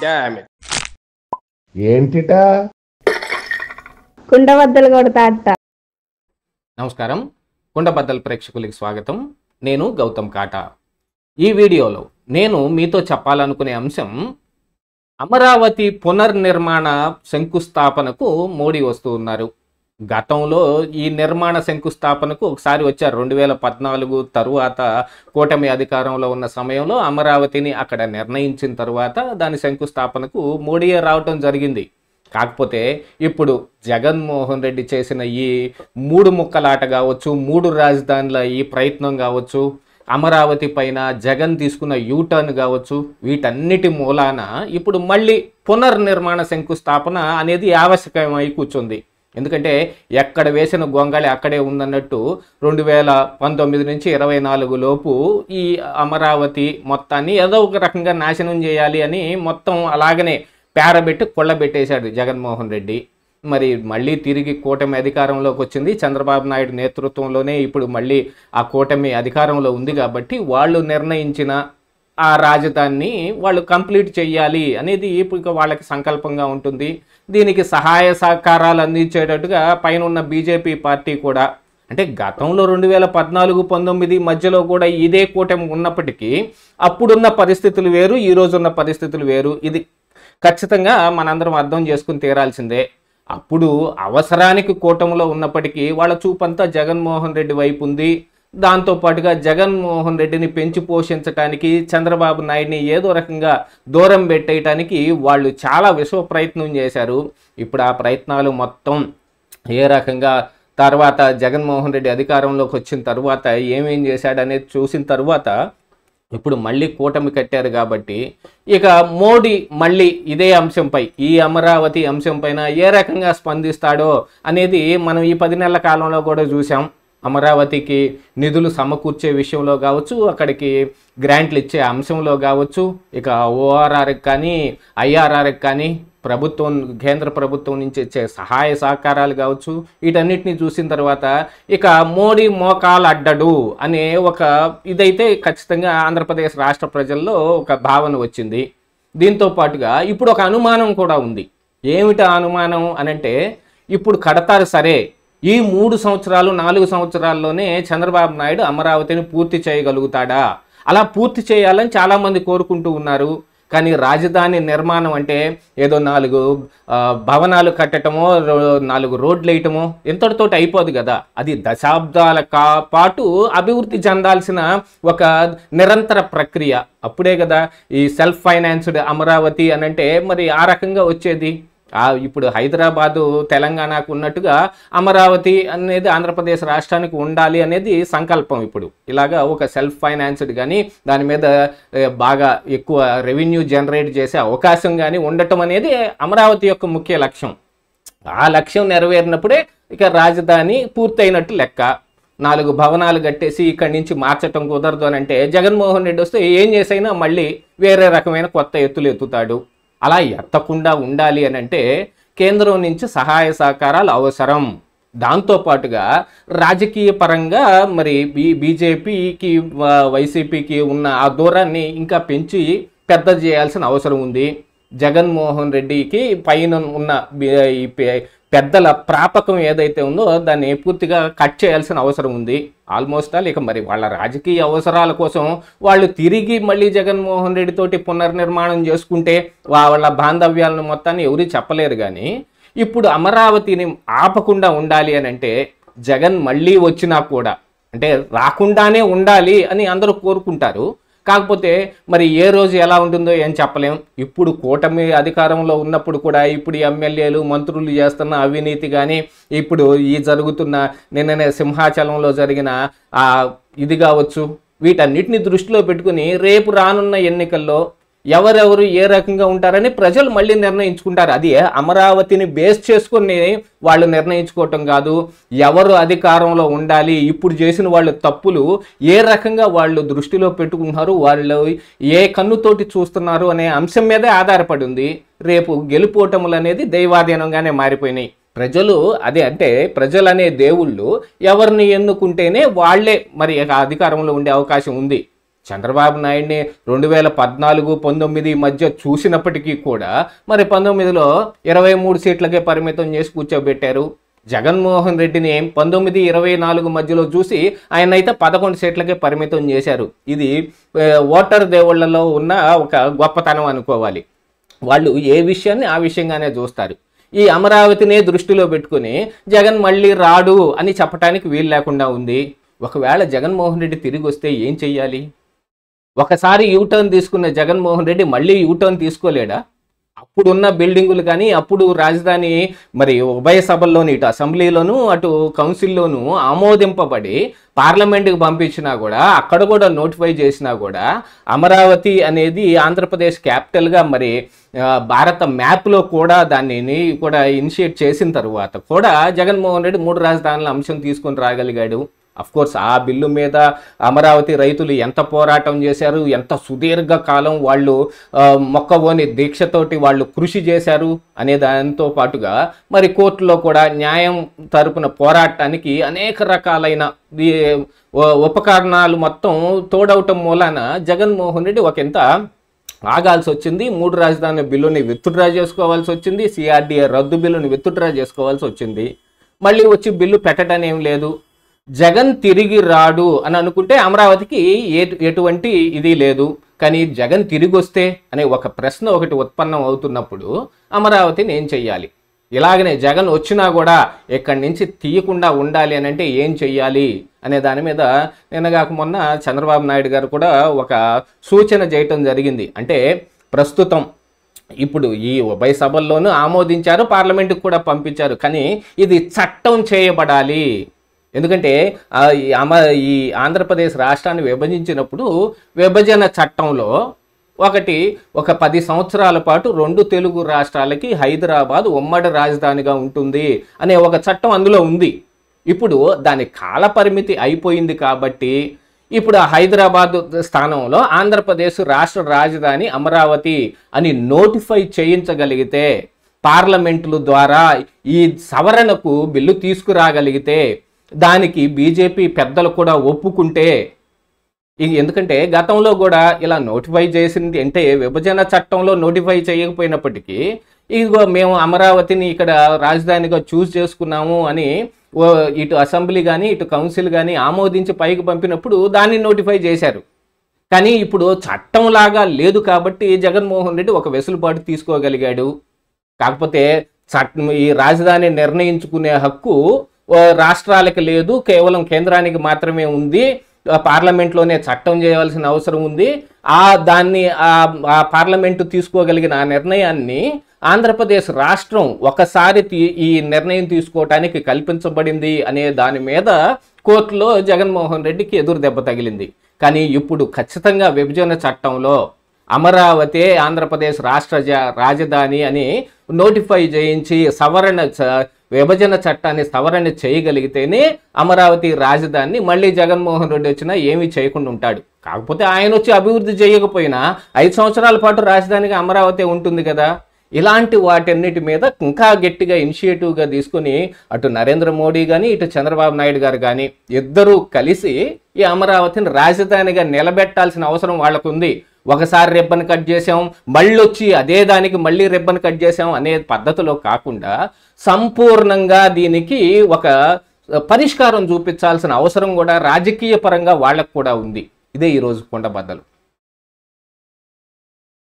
Damn it. ఏంటిటా కుండబద్దలు కొడతా అట్ట. నమస్కారం, కుండబద్దల ప్రేక్షకులకి స్వాగతం. నేను గౌతమ్ కాటా. ఈ వీడియోలో నేను మీతో చెప్పాలనుకునే అంశం, అమరావతి పునర్నిర్మాణ శంకుస్థాపనకు మోడీ వస్తూ ఉన్నారు. గతంలో ఈ నిర్మాణ శంకుస్థాపనకు ఒకసారి వచ్చారు. 2014 తరువాత కూటమి అధికారంలో ఉన్న సమయంలో అమరావతిని అక్కడ నిర్ణయించిన తర్వాత దాని శంకుస్థాపనకు మోడీయే రావటం జరిగింది. కాకపోతే ఇప్పుడు జగన్మోహన్ రెడ్డి చేసిన ఈ 3 ముక్కలాట కావచ్చు, 3 రాజధానుల ఈ ప్రయత్నం కావచ్చు, అమరావతి పైన జగన్ తీసుకున్న యూటర్న్ కావచ్చు, వీటన్నిటి మూలాన ఇప్పుడు మళ్ళీ పునర్నిర్మాణ శంకుస్థాపన అనేది ఆవశ్యకమై కూర్చుంది. ఎందుకంటే ఎక్కడ వేసిన గొంగళి అక్కడే ఉందన్నట్టు 2019 నుంచి 24 లోపు ఈ అమరావతి మొత్తాన్ని ఏదో ఒక రకంగా నాశనం చేయాలి అని మొత్తం అలాగనే పేరబెట్టి కొల్లబెట్టేశాడు జగన్మోహన్ రెడ్డి. మరి మళ్ళీ తిరిగి కూటమి అధికారంలోకి వచ్చింది. చంద్రబాబు నాయుడు నేతృత్వంలోనే ఇప్పుడు మళ్ళీ ఆ కూటమి అధికారంలో ఉంది. కాబట్టి వాళ్ళు నిర్ణయించిన ఆ రాజధానిని వాళ్ళు కంప్లీట్ చేయాలి అనేది ఇప్పుడు వాళ్ళకి సంకల్పంగా ఉంటుంది. దీనికి సహాయ సహకారాలు అందించేటట్టుగా పైన ఉన్న బీజేపీ పార్టీ కూడా, అంటే గతంలో 2014-19 మధ్యలో కూడా ఇదే కూటమి ఉన్నప్పటికీ అప్పుడున్న పరిస్థితులు వేరు, ఈ రోజున్న పరిస్థితులు వేరు. ఇది ఖచ్చితంగా మనందరం అర్థం చేసుకుని తీరాల్సిందే. అప్పుడు అవసరానికి కూటమిలో ఉన్నప్పటికీ వాళ్ళ చూపంతా జగన్మోహన్ రెడ్డి వైపు ఉంది. దాంతోపాటుగా జగన్మోహన్ రెడ్డిని పెంచి పోషించడానికి, చంద్రబాబు నాయుడిని ఏదో రకంగా దూరం పెట్టేయటానికి వాళ్ళు చాలా విశ్వ ప్రయత్నం చేశారు. ఇప్పుడు ఆ ప్రయత్నాలు మొత్తం ఏ రకంగా తర్వాత జగన్మోహన్ రెడ్డి అధికారంలోకి వచ్చిన తర్వాత ఏమేం చేశాడనేది చూసిన తర్వాత ఇప్పుడు మళ్ళీ కూటమి కట్టారు. కాబట్టి ఇక మోడీ మళ్ళీ ఇదే అంశంపై, ఈ అమరావతి అంశం పైన ఏ రకంగా స్పందిస్తాడో అనేది మనం ఈ 10 నెలల కాలంలో కూడా చూసాం. అమరావతికి నిధులు సమకూర్చే విషయంలో కావచ్చు, అక్కడికి గ్రాంట్లు ఇచ్చే అంశంలో కావచ్చు, ఇక ఓఆర్ఆర్కి కానీ ఐఆర్ఆర్కి కానీ ప్రభుత్వం, కేంద్ర ప్రభుత్వం నుంచి ఇచ్చే సహాయ సహకారాలు కావచ్చు, వీటన్నిటిని చూసిన తర్వాత ఇక మోడీ మోకాలు అడ్డడు అనే ఒక ఇదైతే ఖచ్చితంగా ఆంధ్రప్రదేశ్ రాష్ట్ర ప్రజల్లో ఒక భావన వచ్చింది. దీంతో పాటుగా ఇప్పుడు ఒక అనుమానం కూడా ఉంది. ఏమిటా అనుమానం అనంటే, ఇప్పుడు కడతారు సరే, ఈ 3 సంవత్సరాలు 4 సంవత్సరాల్లోనే చంద్రబాబు నాయుడు అమరావతిని పూర్తి చేయగలుగుతాడా? అలా పూర్తి చేయాలని చాలామంది కోరుకుంటూ ఉన్నారు. కానీ రాజధాని నిర్మాణం అంటే ఏదో 4 భవనాలు కట్టడమో, 4 రోడ్లు వేయటమో ఇంతటితోటి అయిపోదు కదా. అది దశాబ్దాల పాటు అభివృద్ధి చెందాల్సిన ఒక నిరంతర ప్రక్రియ. అప్పుడే కదా ఈ సెల్ఫ్ ఫైనాన్స్డ్ అమరావతి అనంటే మరి ఆ రకంగా వచ్చేది. ఇప్పుడు హైదరాబాదు తెలంగాణకు ఉన్నట్టుగా అమరావతి అనేది ఆంధ్రప్రదేశ్ రాష్ట్రానికి ఉండాలి అనేది సంకల్పం. ఇప్పుడు ఇలాగా ఒక సెల్ఫ్ ఫైనాన్స్డ్ కానీ దాని మీద బాగా ఎక్కువ రెవెన్యూ జనరేట్ చేసే అవకాశం కానీ ఉండటం అనేది అమరావతి యొక్క ముఖ్య లక్ష్యం. ఆ లక్ష్యం నెరవేరినప్పుడే ఇక రాజధాని పూర్తయినట్టు లెక్క. 4 భవనాలు కట్టేసి ఇక్కడి నుంచి మార్చటం కుదరదు అని అంటే జగన్మోహన్ రెడ్డి వస్తే ఏం చేసైనా మళ్ళీ వేరే రకమైన కొత్త ఎత్తులు ఎత్తుతాడు. అలా ఎత్తకుండా ఉండాలి అని అంటే కేంద్రం నుంచి సహాయ సహకారాలు అవసరం. దాంతోపాటుగా రాజకీయ పరంగా మరి బీజేపీకి వైసీపీకి ఉన్న ఆ దూరాన్ని ఇంకా పెంచి పెద్ద చేయాల్సిన అవసరం ఉంది. జగన్మోహన్ రెడ్డికి పైన ఉన్న ఈ పెద్దల ప్రాపకం ఏదైతే ఉందో దాన్ని పూర్తిగా కట్ చేయాల్సిన అవసరం ఉంది. ఆల్మోస్ట్ ఆల్ ఇక మరి వాళ్ళ రాజకీయ అవసరాల కోసం వాళ్ళు తిరిగి మళ్ళీ జగన్మోహన్ రెడ్డి తోటి పునర్నిర్మాణం చేసుకుంటే వాళ్ళ బాంధవ్యాలను మొత్తాన్ని ఎవరు చెప్పలేరు. కానీ ఇప్పుడు అమరావతిని ఆపకుండా ఉండాలి అని అంటే జగన్ మళ్ళీ వచ్చినా కూడా, అంటే రాకుండానే ఉండాలి అని అందరూ కోరుకుంటారు. కాకపోతే మరి ఏ రోజు ఎలా ఉంటుందో ఏం చెప్పలేం. ఇప్పుడు కూటమి అధికారంలో ఉన్నప్పుడు కూడా ఇప్పుడు ఎమ్మెల్యేలు మంత్రులు చేస్తున్న అవినీతి కానీ, ఇప్పుడు ఈ జరుగుతున్న నిన్ననే సింహాచలంలో జరిగిన ఇది కావచ్చు, వీటన్నిటిని దృష్టిలో పెట్టుకుని రేపు రానున్న ఎన్నికల్లో ఎవరెవరు ఏ రకంగా ఉంటారని ప్రజలు మళ్ళీ నిర్ణయించుకుంటారు. అది అమరావతిని బేస్ చేసుకొని వాళ్ళు నిర్ణయించుకోవటం కాదు. ఎవరు అధికారంలో ఉండాలి, ఇప్పుడు చేసిన వాళ్ళు తప్పులు ఏ రకంగా వాళ్ళు దృష్టిలో పెట్టుకుంటున్నారు, వాళ్ళు ఏ కన్నుతోటి చూస్తున్నారు అనే అంశం మీదే ఆధారపడి ఉంది. రేపు గెలుపోటములు అనేది దైవాధీనంగానే మారిపోయినాయి. ప్రజలు అదే, అంటే ప్రజలు అనే దేవుళ్ళు ఎవరిని ఎన్నుకుంటేనే వాళ్లే మరి అధికారంలో ఉండే అవకాశం ఉంది. చంద్రబాబు నాయుడిని 2014, 19 మధ్య చూసినప్పటికీ కూడా మరి 19లో 23 సీట్లకే పరిమితం చేసి కూర్చోబెట్టారు. జగన్మోహన్ రెడ్డిని 19, 24 మధ్యలో చూసి ఆయన అయితే 11 సీట్లకే పరిమితం చేశారు. ఇది ఓటర్ దేవుళ్లలో ఉన్న ఒక గొప్పతనం అనుకోవాలి. వాళ్ళు ఏ విషయాన్ని ఆ విషయంగానే చూస్తారు. ఈ అమరావతినే దృష్టిలో పెట్టుకుని జగన్ మళ్ళీ రాడు అని చెప్పడానికి వీలు లేకుండా ఉంది. ఒకవేళ జగన్మోహన్ రెడ్డి తిరిగి వస్తే ఏం చెయ్యాలి? ఒకసారి యూటర్న్ తీసుకున్న జగన్మోహన్ రెడ్డి మళ్ళీ యూటర్న్ తీసుకోలేడా? అప్పుడున్న బిల్డింగులు కానీ అప్పుడు రాజధాని మరి ఉభయ సభల్లోని ఇటు అసెంబ్లీలోను అటు కౌన్సిల్లోనూ ఆమోదింపబడి పార్లమెంటుకి పంపించినా కూడా అక్కడ కూడా నోటిఫై చేసినా కూడా అమరావతి అనేది ఆంధ్రప్రదేశ్ క్యాపిటల్గా మరి భారత మ్యాప్లో కూడా దాన్ని కూడా ఇనిషియేట్ చేసిన తర్వాత కూడా జగన్మోహన్ రెడ్డి 3 రాజధానుల అంశం తీసుకొని రాగలిగాడు. అఫ్కోర్స్ ఆ బిల్లు మీద అమరావతి రైతులు ఎంత పోరాటం చేశారు, ఎంత సుదీర్ఘ కాలం వాళ్ళు మొక్కవోని దీక్షతోటి వాళ్ళు కృషి చేశారు అనే దానితో పాటుగా మరి కోర్టులో కూడా న్యాయం తరపున పోరాటానికి అనేక రకాలైన ఉపకరణాలు మొత్తం తోడవటం మూలాన జగన్మోహన్ రెడ్డి ఒకంత ఆగాల్సి వచ్చింది. 3 రాజధానుల బిల్లుని విత్డ్రా చేసుకోవాల్సి వచ్చింది. సిఆర్డీఏ రద్దు బిల్లుని విత్డ్రా చేసుకోవాల్సి వచ్చింది. మళ్ళీ వచ్చి బిల్లు పెట్టడం ఏం లేదు. జగన్ తిరిగి రాడు అని అనుకుంటే అమరావతికి ఎటువంటి ఇది లేదు. కానీ జగన్ తిరిగి వస్తే అనే ఒక ప్రశ్న ఒకటి ఉత్పన్నం అవుతున్నప్పుడు అమరావతిని ఏం చెయ్యాలి? ఇలాగనే జగన్ వచ్చినా కూడా ఇక్కడి నుంచి తీయకుండా ఉండాలి అని అంటే ఏం చెయ్యాలి అనే దాని మీద నిన్నగాక మొన్న చంద్రబాబు నాయుడు గారు కూడా ఒక సూచన చేయటం జరిగింది. అంటే ప్రస్తుతం ఇప్పుడు ఈ ఉభయ సభల్లోనూ ఆమోదించారు, పార్లమెంటుకు కూడా పంపించారు. కానీ ఇది చట్టం చేయబడాలి. ఎందుకంటే ఈ ఆంధ్రప్రదేశ్ రాష్ట్రాన్ని విభజించినప్పుడు విభజన చట్టంలో ఒక 10 సంవత్సరాల పాటు 2 తెలుగు రాష్ట్రాలకి హైదరాబాద్ ఉమ్మడి రాజధానిగా ఉంటుంది అనే ఒక చట్టం అందులో ఉంది. ఇప్పుడు దాని కాల పరిమితి అయిపోయింది కాబట్టి ఇప్పుడు హైదరాబాద్ స్థానంలో ఆంధ్రప్రదేశ్ రాష్ట్ర రాజధాని అమరావతి అని నోటిఫై చేయించగలిగితే, పార్లమెంటుల ద్వారా ఈ సవరణకు బిల్లు తీసుకురాగలిగితే, దానికి బీజేపీ పెద్దలు కూడా ఒప్పుకుంటే, ఎందుకంటే గతంలో కూడా ఇలా నోటిఫై చేసింది అంటే విభజన చట్టంలో నోటిఫై చేయకపోయినప్పటికీ ఇదిగో మేము అమరావతిని ఇక్కడ రాజధానిగా చూస్ చేసుకున్నాము అని ఇటు అసెంబ్లీ కానీ ఇటు కౌన్సిల్ కానీ ఆమోదించి పైకి పంపినప్పుడు దాన్ని నోటిఫై చేశారు. కానీ ఇప్పుడు చట్టంలాగా లేదు కాబట్టి జగన్మోహన్ రెడ్డి ఒక వెసులుబాటు తీసుకోగలిగాడు. కాకపోతే ఈ రాజధాని నిర్ణయించుకునే హక్కు రాష్ట్రాలకు లేదు, కేవలం కేంద్రానికి మాత్రమే ఉంది. పార్లమెంట్లోనే చట్టం చేయవలసిన అవసరం ఉంది. ఆ పార్లమెంటు తీసుకోగలిగిన ఆ నిర్ణయాన్ని ఆంధ్రప్రదేశ్ రాష్ట్రం ఒకసారి ఈ నిర్ణయం తీసుకోవటానికి కల్పించబడింది అనే దాని మీద కోర్టులో జగన్మోహన్ రెడ్డికి ఎదురు దెబ్బ తగిలింది. కానీ ఇప్పుడు ఖచ్చితంగా విభజన చట్టంలో అమరావతి ఆంధ్రప్రదేశ్ రాష్ట్ర రాజధాని అని నోటిఫై చేయించి విభజన చట్టాన్ని సవరణ చేయగలిగితేనే అమరావతి రాజధానిని మళ్ళీ జగన్మోహన్ రెడ్డి వచ్చినా ఏమీ చేయకుండా ఉంటాడు. కాకపోతే ఆయన వచ్చి అభివృద్ధి చేయకపోయినా 5 సంవత్సరాల పాటు రాజధానిగా అమరావతి ఉంటుంది కదా. ఇలాంటి వాటన్నిటి మీద ఇంకా గట్టిగా ఇనిషియేటివ్గా తీసుకుని అటు నరేంద్ర మోడీ కానీ ఇటు చంద్రబాబు నాయుడు గారు కానీ ఇద్దరూ కలిసి ఈ అమరావతిని రాజధానిగా నిలబెట్టాల్సిన అవసరం వాళ్ళకు ఉంది. ఒకసారి రిబ్బన్ కట్ చేసాం, మళ్ళీ వచ్చి అదే దానికి మళ్ళీ రిబ్బన్ కట్ చేసాం అనే పద్ధతిలో కాకుండా సంపూర్ణంగా దీనికి ఒక పరిష్కారం చూపించాల్సిన అవసరం కూడా రాజకీయ పరంగా వాళ్ళకు కూడా ఉంది. ఇదే ఈరోజు కొండబద్దలు.